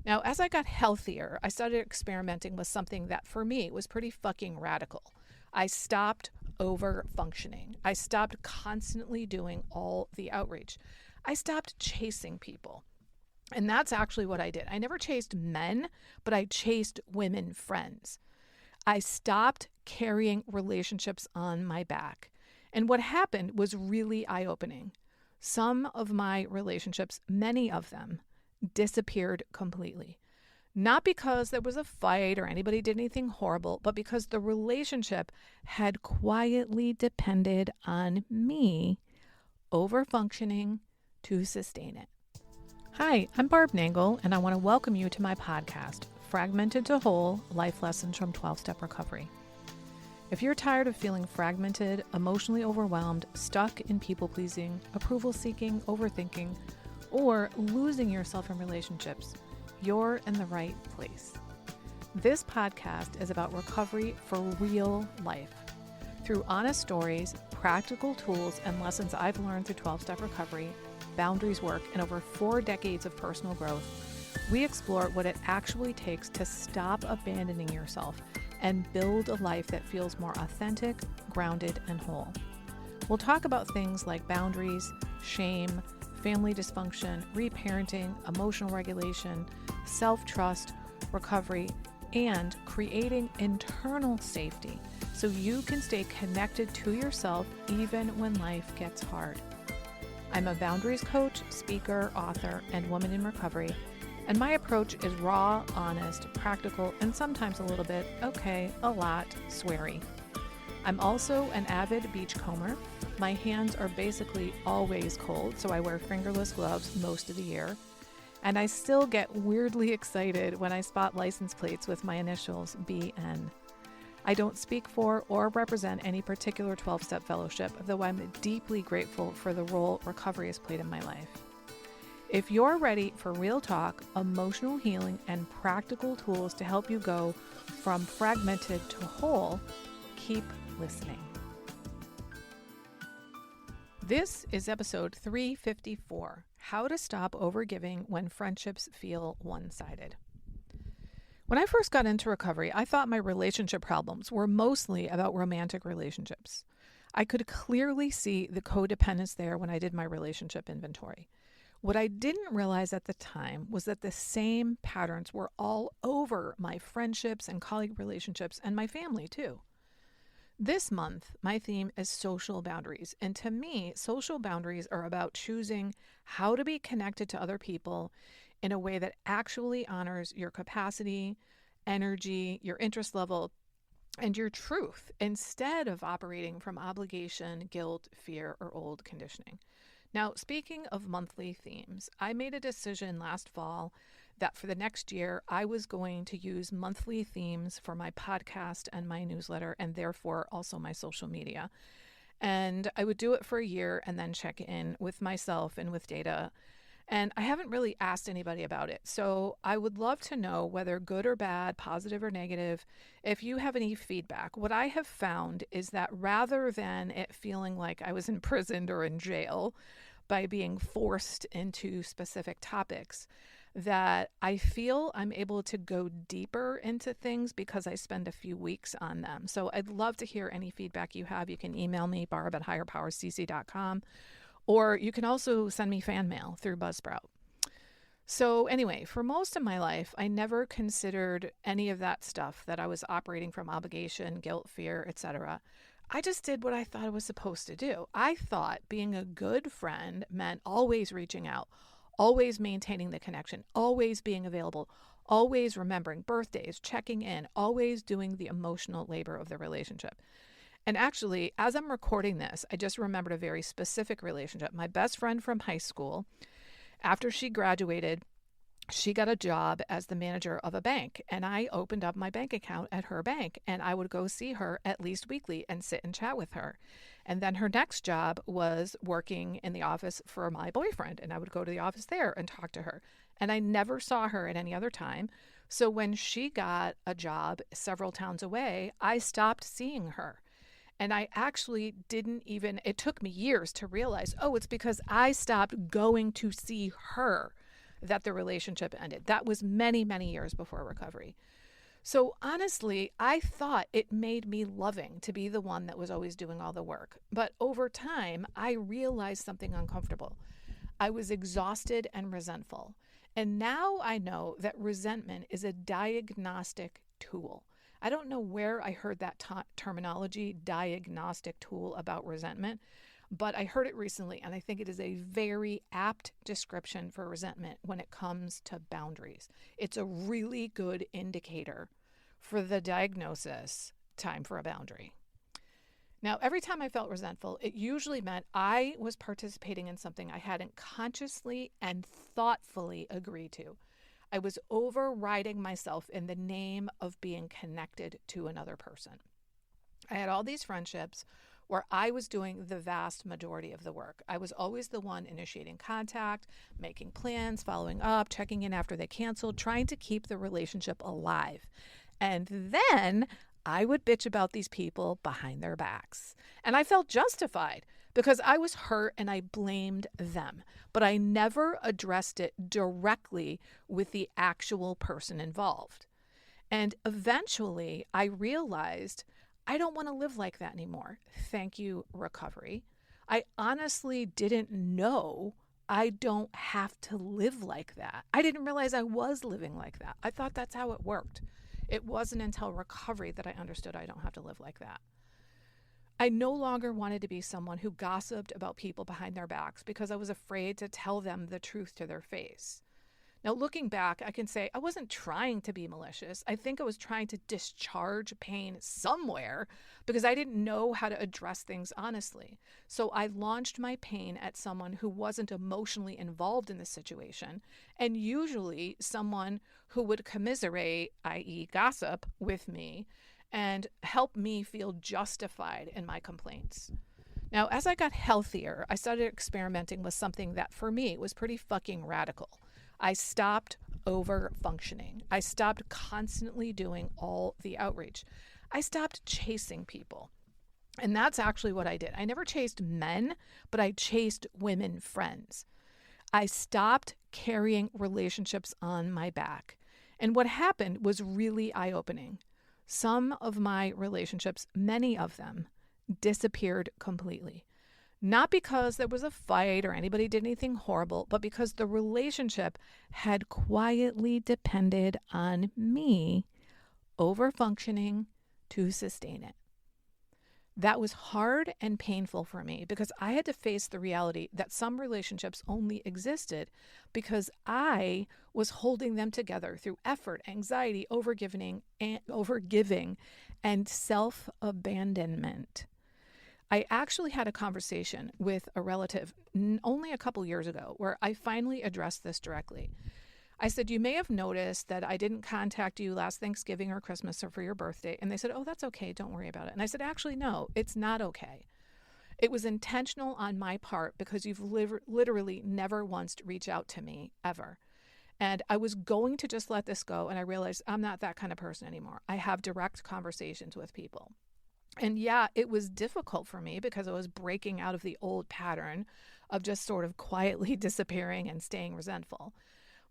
Now, as I got healthier, I started experimenting with something that for me was pretty fucking radical. I stopped over functioning. I stopped constantly doing all the outreach. I stopped chasing people. And that's actually what I did. I never chased men, but I chased women friends. I stopped carrying relationships on my back. And what happened was really eye opening. Some of my relationships, many of them, disappeared completely. Not because there was a fight or anybody did anything horrible, but because the relationship had quietly depended on me over functioning to sustain it. Hi, I'm Barb Nangle, and I want to welcome you to my podcast, Fragmented to Whole, Life Lessons from 12-Step Recovery. If you're tired of feeling fragmented, emotionally overwhelmed, stuck in people-pleasing, approval-seeking, overthinking, or losing yourself in relationships, you're in the right place. This podcast is about recovery for real life. Through honest stories, practical tools, and lessons I've learned through 12-Step Recovery, boundaries work, and over 4 decades of personal growth, we explore what it actually takes to stop abandoning yourself and build a life that feels more authentic, grounded, and whole. We'll talk about things like boundaries, shame, family dysfunction, reparenting, emotional regulation, self-trust, recovery, and creating internal safety so you can stay connected to yourself even when life gets hard. I'm a boundaries coach, speaker, author, and woman in recovery, and my approach is raw, honest, practical, and sometimes a little bit, a lot, sweary. I'm also an avid beachcomber. My hands are basically always cold, so I wear fingerless gloves most of the year. And I still get weirdly excited when I spot license plates with my initials BN. I don't speak for or represent any particular 12-step fellowship, though I'm deeply grateful for the role recovery has played in my life. If you're ready for real talk, emotional healing, and practical tools to help you go from fragmented to whole, keep listening. This is episode 354, How to Stop Overgiving When Friendships Feel One-Sided. When I first got into recovery, I thought my relationship problems were mostly about romantic relationships. I could clearly see the codependence there when I did my relationship inventory. What I didn't realize at the time was that the same patterns were all over my friendships and colleague relationships and my family too. This month, my theme is social boundaries. And to me, social boundaries are about choosing how to be connected to other people in a way that actually honors your capacity, energy, your interest level, and your truth, instead of operating from obligation, guilt, fear, or old conditioning. Now, speaking of monthly themes, I made a decision last fall that for the next year, I was going to use monthly themes for my podcast and my newsletter, and therefore also my social media. And I would do it for a year and then check in with myself and with data. And I haven't really asked anybody about it. So I would love to know, whether good or bad, positive or negative, if you have any feedback. What I have found is that rather than it feeling like I was imprisoned or in jail by being forced into specific topics, that I feel I'm able to go deeper into things because I spend a few weeks on them. So I'd love to hear any feedback you have. You can email me, barb@higherpowerscc.com, or you can also send me fan mail through Buzzsprout. So anyway, for most of my life, I never considered any of that stuff, that I was operating from obligation, guilt, fear, etc. I just did what I thought I was supposed to do. I thought being a good friend meant always reaching out, always maintaining the connection, always being available, always remembering birthdays, checking in, always doing the emotional labor of the relationship. And actually, as I'm recording this, I just remembered a very specific relationship. My best friend from high school, after she graduated, she got a job as the manager of a bank, and I opened up my bank account at her bank, and I would go see her at least weekly and sit and chat with her. And then her next job was working in the office for my boyfriend, and I would go to the office there and talk to her. And I never saw her at any other time. So when she got a job several towns away, I stopped seeing her. And I actually it took me years to realize, it's because I stopped going to see her that the relationship ended. That was many, many years before recovery. So honestly, I thought it made me loving to be the one that was always doing all the work. But over time, I realized something uncomfortable. I was exhausted and resentful. And now I know that resentment is a diagnostic tool. I don't know where I heard that terminology, diagnostic tool, about resentment, but I heard it recently, and I think it is a very apt description for resentment when it comes to boundaries. It's a really good indicator for the diagnosis, time for a boundary. Now, every time I felt resentful, it usually meant I was participating in something I hadn't consciously and thoughtfully agreed to. I was overriding myself in the name of being connected to another person. I had all these friendships where I was doing the vast majority of the work. I was always the one initiating contact, making plans, following up, checking in after they canceled, trying to keep the relationship alive. And then I would bitch about these people behind their backs. And I felt justified because I was hurt and I blamed them. But I never addressed it directly with the actual person involved. And eventually I realized I don't want to live like that anymore. Thank you, recovery. I honestly didn't know I don't have to live like that. I didn't realize I was living like that. I thought that's how it worked. It wasn't until recovery that I understood I don't have to live like that. I no longer wanted to be someone who gossiped about people behind their backs because I was afraid to tell them the truth to their face. Now, looking back, I can say I wasn't trying to be malicious. I think I was trying to discharge pain somewhere because I didn't know how to address things honestly. So I launched my pain at someone who wasn't emotionally involved in the situation, and usually someone who would commiserate, i.e., gossip, with me and help me feel justified in my complaints. Now, as I got healthier, I started experimenting with something that for me was pretty fucking radical. I stopped over functioning. I stopped constantly doing all the outreach. I stopped chasing people. And that's actually what I did. I never chased men, but I chased women friends. I stopped carrying relationships on my back. And what happened was really eye-opening. Some of my relationships, many of them, disappeared completely. Not because there was a fight or anybody did anything horrible, but because the relationship had quietly depended on me over-functioning to sustain it. That was hard and painful for me because I had to face the reality that some relationships only existed because I was holding them together through effort, anxiety, overgiving, and self-abandonment. I actually had a conversation with a relative only a couple years ago where I finally addressed this directly. I said, you may have noticed that I didn't contact you last Thanksgiving or Christmas or for your birthday. And they said, oh, that's okay. Don't worry about it. And I said, actually, no, it's not okay. It was intentional on my part because you've literally never once reached out to me ever. And I was going to just let this go. And I realized I'm not that kind of person anymore. I have direct conversations with people. And yeah, it was difficult for me because I was breaking out of the old pattern of just sort of quietly disappearing and staying resentful.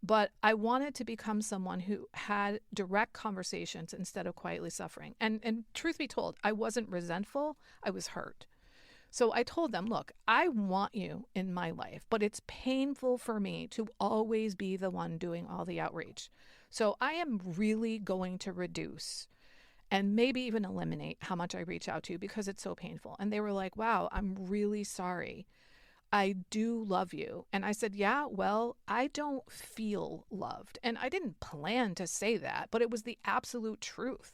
But I wanted to become someone who had direct conversations instead of quietly suffering. And truth be told, I wasn't resentful. I was hurt. So I told them, look, I want you in my life, but it's painful for me to always be the one doing all the outreach. So I am really going to reduce and maybe even eliminate how much I reach out to you because it's so painful. And they were like, wow, I'm really sorry. I do love you. And I said, yeah, well, I don't feel loved. And I didn't plan to say that, but it was the absolute truth.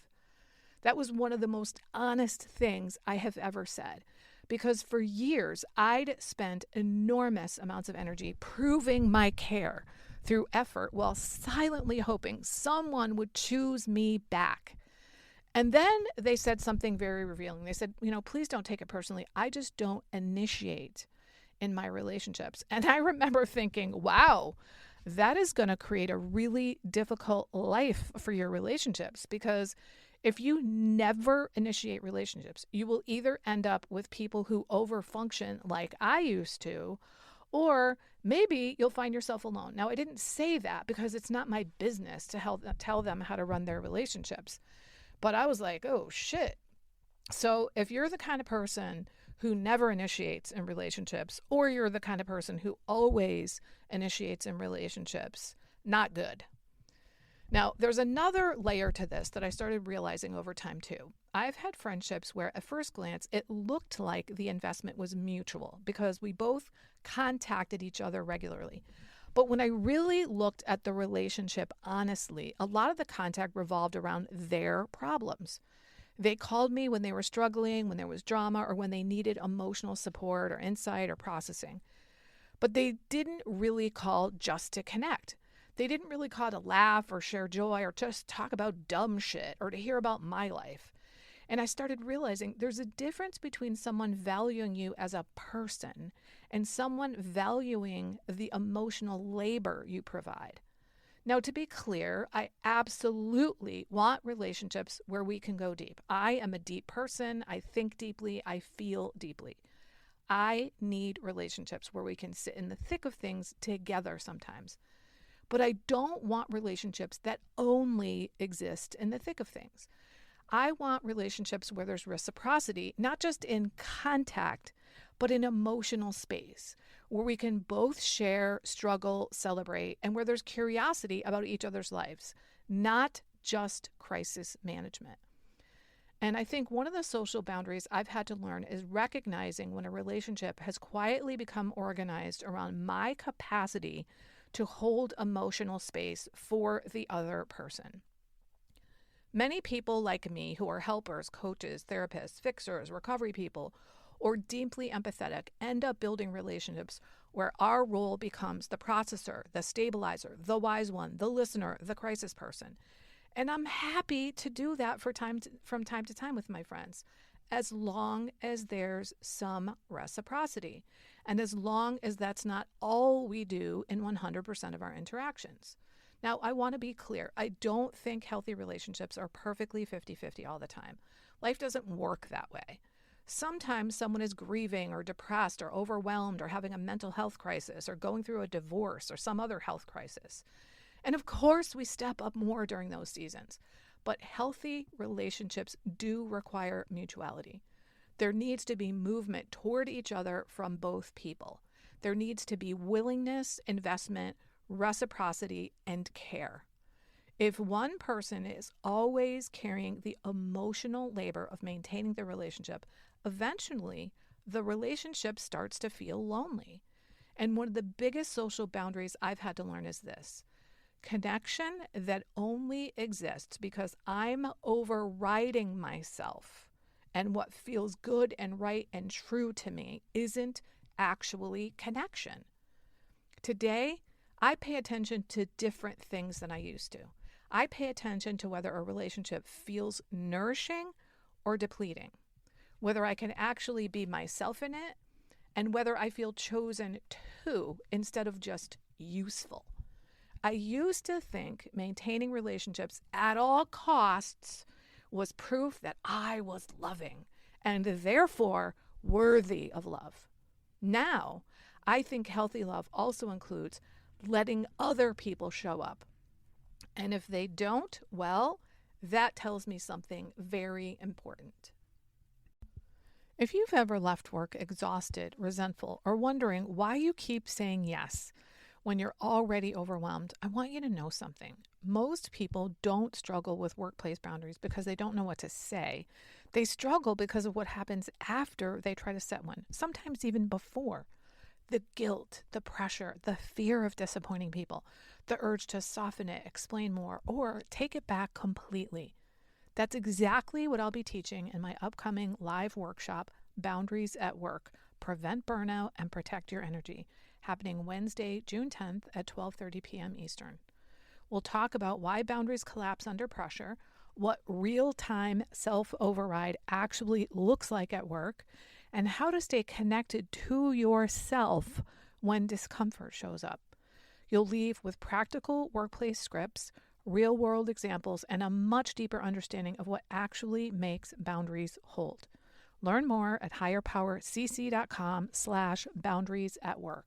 That was one of the most honest things I have ever said. Because for years, I'd spent enormous amounts of energy proving my care through effort while silently hoping someone would choose me back. And then they said something very revealing. They said, please don't take it personally. I just don't initiate in my relationships. And I remember thinking, wow, that is going to create a really difficult life for your relationships, because if you never initiate relationships, you will either end up with people who overfunction like I used to, or maybe you'll find yourself alone. Now, I didn't say that because it's not my business to tell them how to run their relationships. But I was like, oh, shit. So if you're the kind of person who never initiates in relationships, or you're the kind of person who always initiates in relationships, not good. Now, there's another layer to this that I started realizing over time too. I've had friendships where at first glance, it looked like the investment was mutual because we both contacted each other regularly. But when I really looked at the relationship honestly, a lot of the contact revolved around their problems. They called me when they were struggling, when there was drama, or when they needed emotional support or insight or processing. But they didn't really call just to connect. They didn't really call to laugh or share joy or just talk about dumb shit or to hear about my life. And I started realizing there's a difference between someone valuing you as a person and someone valuing the emotional labor you provide. Now, to be clear, I absolutely want relationships where we can go deep. I am a deep person. I think deeply. I feel deeply. I need relationships where we can sit in the thick of things together sometimes. But I don't want relationships that only exist in the thick of things. I want relationships where there's reciprocity, not just in contact, but in emotional space, where we can both share, struggle, celebrate, and where there's curiosity about each other's lives, not just crisis management. And I think one of the social boundaries I've had to learn is recognizing when a relationship has quietly become organized around my capacity to hold emotional space for the other person. Many people like me who are helpers, coaches, therapists, fixers, recovery people, or deeply empathetic end up building relationships where our role becomes the processor, the stabilizer, the wise one, the listener, the crisis person. And I'm happy to do that from time to time with my friends, as long as there's some reciprocity, and as long as that's not all we do in 100% of our interactions. Now, I want to be clear. I don't think healthy relationships are perfectly 50-50 all the time. Life doesn't work that way. Sometimes someone is grieving or depressed or overwhelmed or having a mental health crisis or going through a divorce or some other health crisis. And of course, we step up more during those seasons. But healthy relationships do require mutuality. There needs to be movement toward each other from both people. There needs to be willingness, investment, reciprocity, and care. If one person is always carrying the emotional labor of maintaining the relationship, eventually the relationship starts to feel lonely. And one of the biggest social boundaries I've had to learn is this: connection that only exists because I'm overriding myself and what feels good and right and true to me isn't actually connection. Today, I pay attention to different things than I used to. I pay attention to whether a relationship feels nourishing or depleting, whether I can actually be myself in it, and whether I feel chosen to instead of just useful. I used to think maintaining relationships at all costs was proof that I was loving and therefore worthy of love. Now, I think healthy love also includes letting other people show up. And if they don't, well, that tells me something very important. If you've ever left work exhausted, resentful, or wondering why you keep saying yes when you're already overwhelmed, I want you to know something. Most people don't struggle with workplace boundaries because they don't know what to say. They struggle because of what happens after they try to set one, sometimes even before. The guilt, the pressure, the fear of disappointing people, the urge to soften it, explain more, or take it back completely. That's exactly what I'll be teaching in my upcoming live workshop, Boundaries at Work, Prevent Burnout and Protect Your Energy, happening Wednesday, June 10th at 12:30 p.m. Eastern. We'll talk about why boundaries collapse under pressure, what real-time self-override actually looks like at work, and how to stay connected to yourself when discomfort shows up. You'll leave with practical workplace scripts, real-world examples, and a much deeper understanding of what actually makes boundaries hold. Learn more at higherpowercc.com/boundariesatwork.